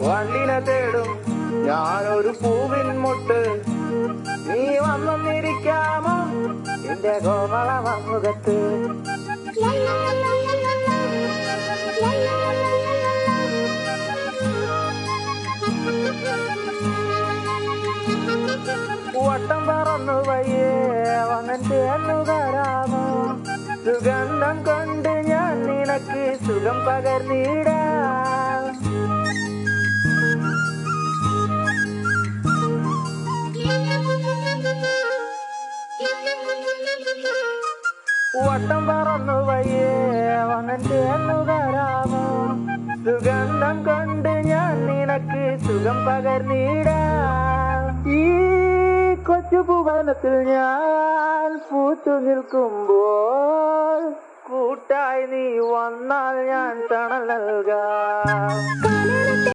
വണ്ടിനെ തേടും ഞാനൊരു പൂവിൻ മുട്ട്. നീ വന്നിരിക്കാമോ എന്റെ കോമള മുഖത്ത്? വട്ടം പറന്നു വയ്യേ വന്നൻ തേന്നു തരാമോ? സുഗന്ധം കൊണ്ട് ഞാൻ നിനക്ക് സുഖം പകർന്നിടാം. വട്ടം പറന്നു വയ്യേ വന്നൻ തേന്നു തരാമോ? സുഗന്ധം കൊണ്ട് ഞാൻ നിനക്ക് സുഖം പകർന്നിടാം. ഈ കൊച്ചു ഭുവനത്തിൽ ഞാൻ പൂത്തു നിൽക്കുമ്പോൾ കൂട്ടായി നീ വന്നാൽ ഞാൻ തണൽ നൽകാം.